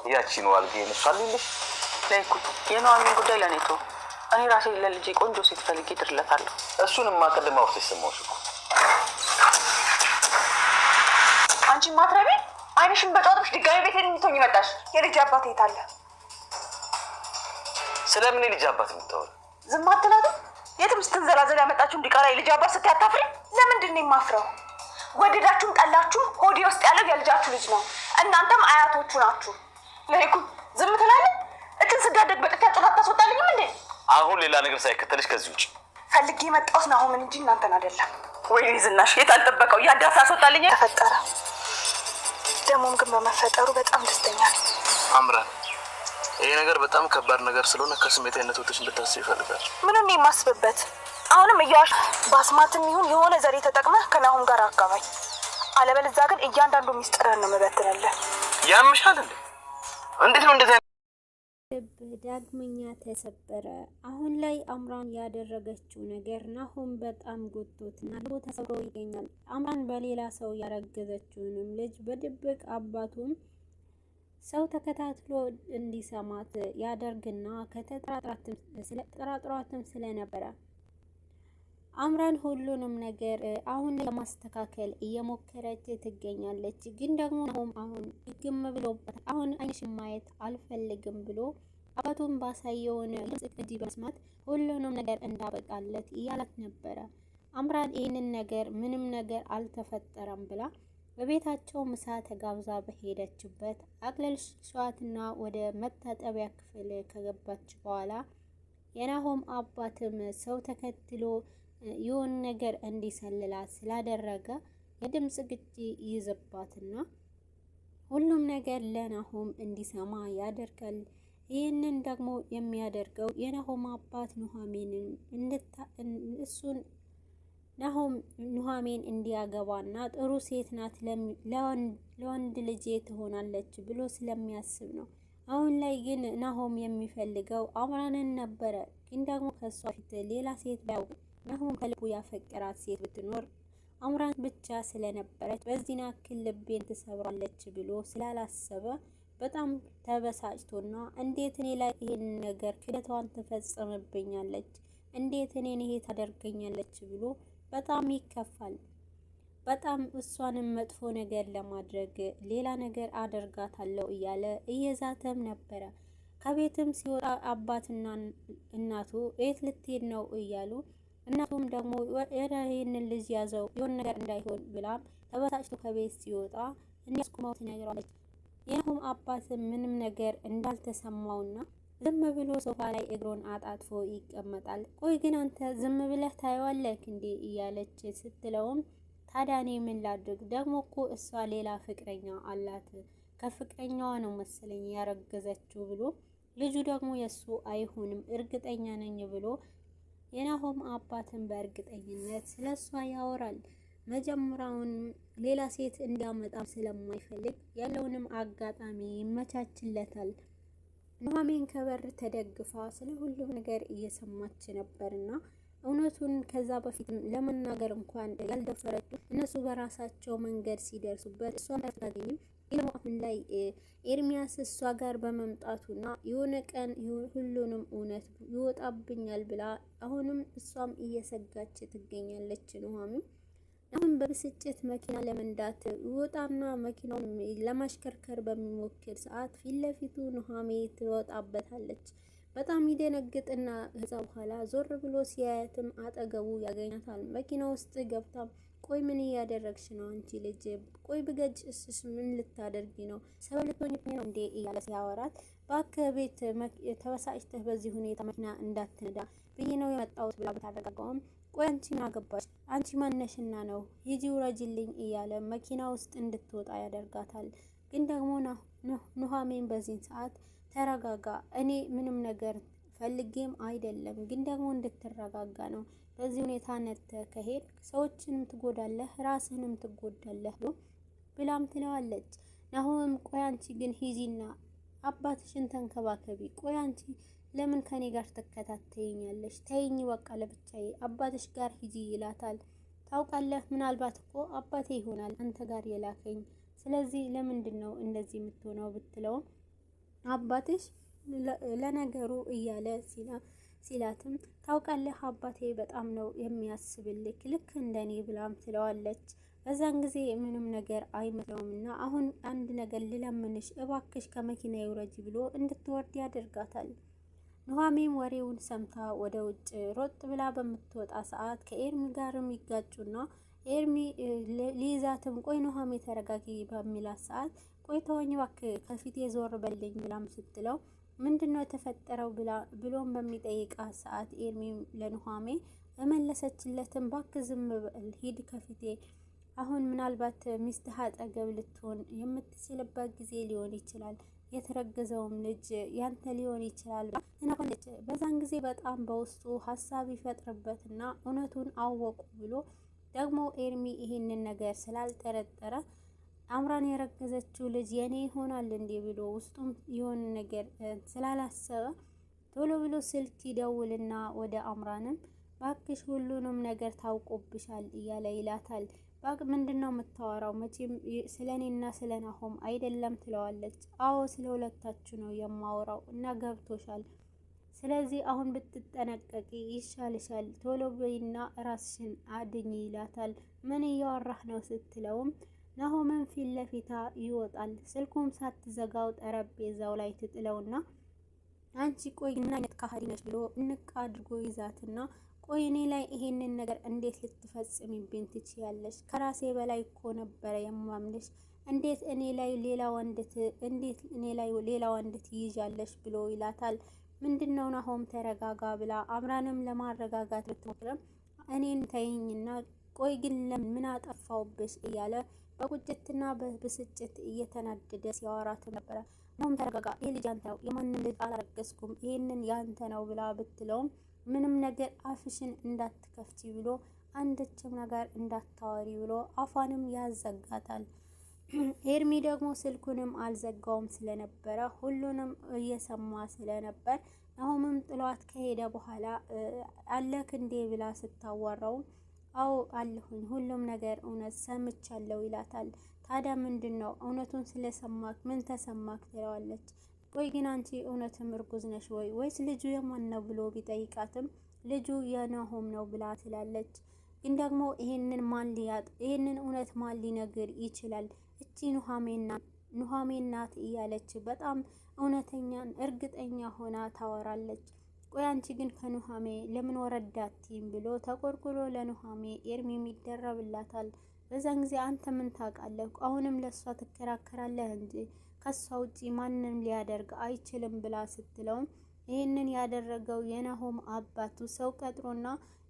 ያቺን ዋልጌን እሷልልሽ ላይኩ የኑሐሚን ጉዳይ ለኔ ተው። እኔ ራሴ ለልጄ ቆንጆ ሴት ፈልጌ እድርለታለሁ። እሱንማ ቅድም አውርተሽ ሰማሁሽ እኮ። አንቺ ማትረቢ አይንሽን በጫወትሽ ድጋሚ ቤት ልትሆኚ መጣሽ። የልጅ አባት የት አለ? ስለምን የልጅ አባት የምታወሪ? ዝም አትላትም? የትም ስትንዘላዘል ያመጣችሁ እንዲቀራ የልጅ አባት ስትይ አታፍሪ? ለምንድን ነው የማፍረው? ወደዳችሁም ጠላችሁም ሆዴ ውስጥ ያለው የልጃችሁ ልጅ ነው። እናንተም አያቶቹ ናችሁ። ለይኩ ዝም ትላለህ? እጅን ስዳደግ በጥፊ ጮታ ታስወጣልኝም እንዴ? አሁን ሌላ ነገር ሳይከተልሽ ከዚህ ውጭ። ፈልጌ የመጣሁት ናሆምን እንጂ እናንተን አይደለም። ወይኔ ዝናሽ የት አልጠበቀው ያዳስ አስወጣልኝ ተፈጠረ። ደሞም ግን በመፈጠሩ በጣም ደስተኛ ነኝ። አምራን ይሄ ነገር በጣም ከባድ ነገር ስለሆነ ከስሜታዊነት ወጥተሽ እንድታስብ ይፈልጋል። ምኑን ነው የማስብበት? አሁንም እያዋሽ ባስማትም ይሁን የሆነ ዘሬ ተጠቅመህ ከናሆም ጋር አጋባኝ። አለበለዚያ ግን እያንዳንዱ ሚስጥርህን ነው የምበትንልህ። ያምሻል እንዴ? እንዴት ነው እንደዚህ? ዳግመኛ ተሰበረ። አሁን ላይ አምራን ያደረገችው ነገር ናሆም በጣም ጎቶትና ልቦ ተሰብሮ ይገኛል። አምራን በሌላ ሰው ያረገዘችውንም ልጅ በድብቅ አባቱም ሰው ተከታትሎ እንዲሰማት ያደርግና ከተጠራጥሯትም ስለነበረ አምራን ሁሉንም ነገር አሁን ለማስተካከል እየሞከረች ትገኛለች። ግን ደግሞ ናሆም አሁን ግም ብሎበት አሁን አይንሽን ማየት አልፈልግም ብሎ አባቱን ባሳየውን ቅጂ በመስማት ሁሉንም ነገር እንዳበቃለት እያላት ነበረ። አምራን ይህንን ነገር ምንም ነገር አልተፈጠረም ብላ በቤታቸው ምሳ ተጋብዛ በሄደችበት አቅለልሻትና ወደ መታጠቢያ ክፍል ከገባች በኋላ የናሆም አባትም ሰው ተከትሎ የሆነ ነገር እንዲሰልላት ስላደረገ የድምጽ ግጭ ይዝባትና ሁሉም ነገር ለናሆም እንዲሰማ ያደርጋል። ይህንን ደግሞ የሚያደርገው የናሆም አባት ኑሐሚን እንዲያገባና ጥሩ ሴት ናት ለወንድ ልጄ ትሆናለች ብሎ ስለሚያስብ ነው። አሁን ላይ ግን ናሆም የሚፈልገው አምራንን ነበረ። ግን ደግሞ ከሷ ፊት ሌላ ሴት ቢያውቅ ናሆም ከልቡ ያፈቀራት ሴት ብትኖር አምራን ብቻ ስለነበረች በዚህ ያክል ልቤን ትሰብራለች ብሎ ስላላሰበ በጣም ተበሳጭቶና እንዴት እኔ ላይ ይሄን ነገር ክደቷን ትፈጽምብኛለች፣ እንዴት እኔን ይሄ ታደርገኛለች ብሎ በጣም ይከፋል። በጣም እሷንም መጥፎ ነገር ለማድረግ ሌላ ነገር አደርጋታለሁ እያለ እየዛተም ነበረ። ከቤትም ሲወጣ አባትና እናቱ የት ልትሄድ ነው እያሉ እናቱም ደግሞ ይህንን ልጅ ያዘው የሆነ ነገር እንዳይሆን ብላም ተበሳጭቶ ከቤት ሲወጣ እንዲያስቆመው ትነግረዋለች። የናሆም አባት ምንም ነገር እንዳልተሰማውና ዝም ብሎ ሶፋ ላይ እግሩን አጣጥፎ ይቀመጣል። ቆይ ግን አንተ ዝም ብለህ ታየዋለህ እንዴ እያለች ስትለውም ታዲያ እኔ ምን ላድርግ? ደግሞ እኮ እሷ ሌላ ፍቅረኛ አላት፣ ከፍቅረኛዋ ነው መሰለኝ ያረገዘችው ብሎ ልጁ ደግሞ የሱ አይሆንም እርግጠኛ ነኝ ብሎ የናሆም አባትን በእርግጠኝነት ስለሷ ያወራል። መጀመሪያውን ሌላ ሴት እንዲያመጣም ስለማይፈልግ ያለውንም አጋጣሚ ይመቻችለታል። ኑሐሚን ከበር ተደግፋ ስለ ሁሉም ነገር እየሰማች ነበርና እውነቱን ከዛ በፊት ለመናገር እንኳን ያልደፈረችው እነሱ በራሳቸው መንገድ ሲደርሱበት እሷን ታገኝም። ግን አሁን ላይ ኤርሚያስ እሷ ጋር በመምጣቱና የሆነ ቀን ሁሉንም እውነት ይወጣብኛል ብላ አሁንም እሷም እየሰጋች ትገኛለች። ኑሐሚን አሁን በብስጭት መኪና ለመንዳት ወጣና መኪናውን ለማሽከርከር በሚሞክር ሰዓት ፊት ለፊቱ ኑሐሚን ትወጣበታለች። በጣም ይደነግጥና ከዛ በኋላ ዞር ብሎ ሲያያትም አጠገቡ ያገኛታል። መኪና ውስጥ ገብታ ቆይ ምን እያደረግሽ ነው አንቺ ልጅ? ቆይ ብገጭሽ ምን ልታደርጊ ነው? ሰበልቶኝ ነው እንዴ እያለ ሲያወራት ባክህ ቤት ተበሳጭተህ በዚህ ሁኔታ መኪና እንዳትነዳ ብዬ ነው የመጣሁት ብላ ብታረጋጋውም ቆይ አንቺ ምን አገባሽ? አንቺ ማነሽና ነው? ሂጂ ውረጅልኝ እያለ መኪና ውስጥ እንድትወጣ ያደርጋታል። ግን ደግሞ ኑሐሚን በዚህ ሰዓት ተረጋጋ፣ እኔ ምንም ነገር ፈልጌም አይደለም፣ ግን ደግሞ እንድትረጋጋ ነው። በዚህ ሁኔታ ነተ ከሄድ ሰዎችንም ትጎዳለህ፣ ራስህንም ትጎዳለህ ብላም ትለዋለች። ናሆም ቆይ አንቺ ግን ሂጂና አባትሽን ተንከባከቢ፣ ቆይ አንቺ ለምን ከኔ ጋር ተከታተይኛለሽ? ተይኝ በቃ ለብቻዬ አባትሽ ጋር ሂጂ ይላታል። ታውቃለህ ምናልባት እኮ አባቴ ይሆናል አንተ ጋር የላከኝ፣ ስለዚህ ለምንድን ነው እንደዚህ የምትሆነው ብትለውም አባትሽ ለነገሩ እያለ ሲላትም ታውቃለህ አባቴ በጣም ነው የሚያስብልክ ልክ እንደኔ ብላም ትለዋለች። በዛን ጊዜ ምንም ነገር አይመስለውም እና አሁን አንድ ነገር ልለምንሽ እባክሽ ከመኪና ይውረጂ ብሎ እንድትወርድ ያደርጋታል። ኑሐሚን ወሬውን ሰምታ ወደ ውጭ ሮጥ ብላ በምትወጣ ሰዓት ከኤርሚ ጋርም ይጋጩና ኤርሚ ሊይዛትም ቆይ ኑሐሚን ተረጋጊ በሚላት ሰዓት ቆይ ተወኝ እባክህ ከፊቴ ዞር በልኝ ብላም ስትለው ምንድነው የተፈጠረው ብሎም በሚጠይቃት ሰዓት ኤርሚ ለኑሐሚን እመለሰችለትም እባክህ ዝም በል ሂድ ከፊቴ አሁን ምናልባት ሚስትህ አጠገብ ልትሆን የምትችልበት ጊዜ ሊሆን ይችላል የተረገዘውም ልጅ ያንተ ሊሆን ይችላል እናለች። በዛን ጊዜ በጣም በውስጡ ሀሳብ ይፈጥርበትና እውነቱን አወቁ ብሎ ደግሞ ኤርሚ ይሄንን ነገር ስላልጠረጠረ አምራን የረገዘችው ልጅ የኔ ይሆናል እንዴ ብሎ ውስጡም የሆነ ነገር ስላላሰበ ቶሎ ብሎ ስልክ ይደውልና ወደ አምራንም ባክሽ ሁሉንም ነገር ታውቆብሻል እያለ ይላታል። ባክ ምንድነው የምታወራው? መቼም ስለኔና ስለናሆም አይደለም ትለዋለች። አዎ ስለ ሁለታችሁ ነው የማወራው እና ገብቶሻል። ስለዚህ አሁን ብትጠነቀቂ ይሻልሻል። ቶሎ በይና ራስሽን አድኝ ይላታል። ምን እያወራህ ነው ስትለውም ናሆምን ፊት ለፊታ ይወጣል። ስልኩም ሳትዘጋው ጠረጴዛው ላይ ትጥለውና አንቺ ቆይ ምን አይነት ካህዲ ነሽ ብሎ እንቅ አድርጎ ይዛትና ቆይ እኔ ላይ ይሄንን ነገር እንዴት ልትፈጽሚብኝ ትችያለሽ? ከራሴ በላይ እኮ ነበረ የማምንሽ። እንዴት እኔ ላይ ሌላ ወንድ ትይዣለሽ ብሎ ይላታል። ምንድነው ናሆም ተረጋጋ ብላ አምራንም ለማረጋጋት ብትሞክርም እኔን ተይኝና ቆይ ግን ምን አጠፋውብሽ እያለ በቁጭትና በብስጭት እየተናደደ ሲያወራትም ነበረ። ናሆም ተረጋጋ፣ ይሄ ልጅ ያንተ ነው፣ የማንም ልጅ አላረገዝኩም፣ ይሄንን ያንተ ነው ብላ ብትለውም ምንም ነገር አፍሽን እንዳትከፍቺ ብሎ አንድችም ነገር እንዳታወሪ ብሎ አፏንም ያዘጋታል። ኤርሚ ደግሞ ስልኩንም አልዘጋውም ስለነበረ ሁሉንም እየሰማ ስለነበር ናሆምም ጥሏት ከሄደ በኋላ አለክ እንዴ ብላ ስታዋራው አዎ አለሁኝ፣ ሁሉም ነገር እውነት ሰምቻለሁ ይላታል። ታዲያ ምንድነው እውነቱን ስለሰማክ ምን ተሰማክ ትለዋለች። ቆይ ግን አንቺ እውነትም እርጉዝ ነሽ ወይስ ልጁ የማን ነው ብሎ ቢጠይቃትም ልጁ የናሆም ነው ብላ ትላለች። ግን ደግሞ ይሄንን እውነት ማን ሊነግር ይችላል? እቺ ኑሐሚን ናት እያለች በጣም እውነተኛን እርግጠኛ ሆና ታወራለች። ቆይ አንቺ ግን ከኑሐሚን ለምን ወረዳትም ብሎ ተቆርቁሎ ለኑሐሚን ኤርሚም ይደረብላታል። በዛን ጊዜ አንተ ምን ታውቃለህ? አሁንም ለሷ ትከራከራለህ እንጂ ከሷ ውጪ ማንንም ሊያደርግ አይችልም ብላ ስትለውም ይህንን ያደረገው የናሆም አባቱ ሰው ቀጥሮና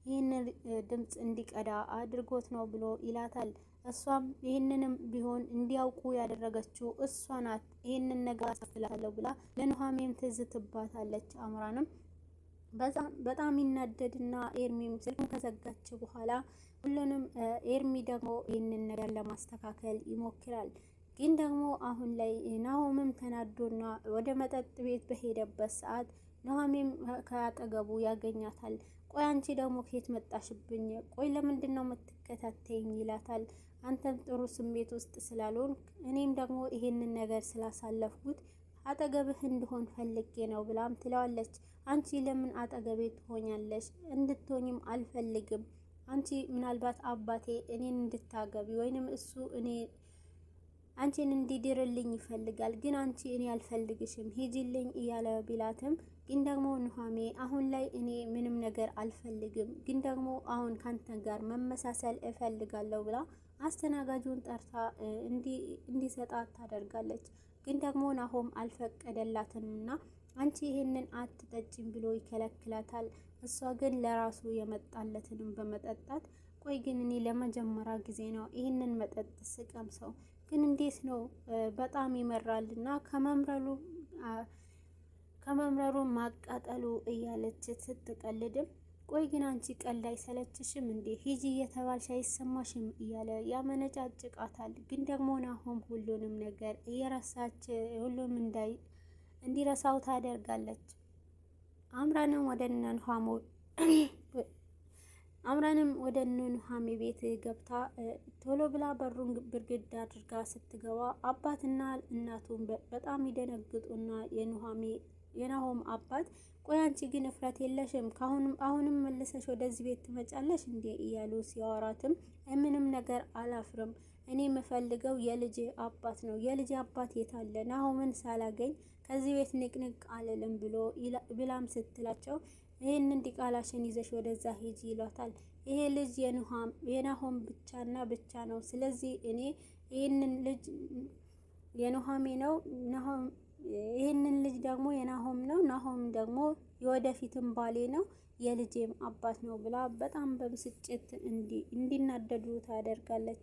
ይህንን ድምፅ እንዲቀዳ አድርጎት ነው ብሎ ይላታል። እሷም ይህንንም ቢሆን እንዲያውቁ ያደረገችው እሷ ናት፣ ይህንን ነገር አስፍላለሁ ብላ ለኑሐሚን ትዝትባታለች። አምራንም በጣም ይናደድና ኤርሚም ስልኩን ከዘጋች በኋላ ሁሉንም ኤርሚ ደግሞ ይህንን ነገር ለማስተካከል ይሞክራል። ግን ደግሞ አሁን ላይ ናሆምም ተናዶና ወደ መጠጥ ቤት በሄደበት ሰዓት ኑሐሚን ከአጠገቡ ያገኛታል። ቆይ አንቺ ደግሞ ከየት መጣሽብኝ? ቆይ ለምንድን ነው የምትከታተይኝ? ይላታል። አንተም ጥሩ ስሜት ውስጥ ስላልሆን እኔም ደግሞ ይሄንን ነገር ስላሳለፍኩት አጠገብህ እንድሆን ፈልጌ ነው ብላም ትለዋለች። አንቺ ለምን አጠገቤ ትሆኛለሽ? እንድትሆኝም አልፈልግም። አንቺ ምናልባት አባቴ እኔን እንድታገቢ ወይንም እሱ አንቺን እንዲድርልኝ ይፈልጋል፣ ግን አንቺ እኔ አልፈልግሽም ሂጂልኝ እያለ ቢላትም ግን ደግሞ ኑሐሚን አሁን ላይ እኔ ምንም ነገር አልፈልግም፣ ግን ደግሞ አሁን ካንተ ጋር መመሳሰል እፈልጋለሁ ብላ አስተናጋጁን ጠርታ እንዲሰጣት ታደርጋለች። ግን ደግሞ ናሆም አልፈቀደላትምና አንቺ ይሄንን አትጠጪም ብሎ ይከለክላታል። እሷ ግን ለራሱ የመጣለትንም በመጠጣት ቆይ ግን እኔ ለመጀመሪያ ጊዜ ነው ይህንን መጠጥ ስቀምሰው፣ ግን እንዴት ነው በጣም ይመራልና ከመምረሩ ማቃጠሉ እያለች ስትቀልድም ቆይ ግን አንቺ ቀልድ አይሰለችሽም እንዴ? ሂጂ እየተባልሽ አይሰማሽም እያለ ያመነጫጭቃታል። ግን ደግሞ ናሆም ሁሉንም ነገር እየረሳች ሁሉም እንዲረሳው ታደርጋለች። አምራንም ወደ ኑሃሜ ቤት ገብታ ቶሎ ብላ በሩን ብርግድ አድርጋ ስትገባ አባትና እናቱን በጣም ይደነግጡና የናሆም አባት ቆይ አንቺ ግን እፍረት የለሽም? አሁንም መልሰሽ ወደዚህ ቤት ትመጫለሽ እንዴ? እያሉ ሲያወራትም ምንም ነገር አላፍርም፣ እኔ የምፈልገው የልጄ አባት ነው። የልጄ አባት የታለ? ናሆምን ሳላገኝ ከዚህ ቤት ንቅንቅ አልልም ብላም ስትላቸው ይህንን ዲቃላሽን ይዘሽ ወደዛ ሂጂ ይሏታል። ይሄ ልጅ የናሆም ብቻና ብቻ ነው። ስለዚህ እኔ ይህንን ልጅ የኑሃሜ ነው፣ ይህንን ልጅ ደግሞ የናሆም ነው፣ ናሆም ደግሞ የወደፊትም ባሌ ነው፣ የልጄም አባት ነው ብላ በጣም በብስጭት እንዲናደዱ ታደርጋለች።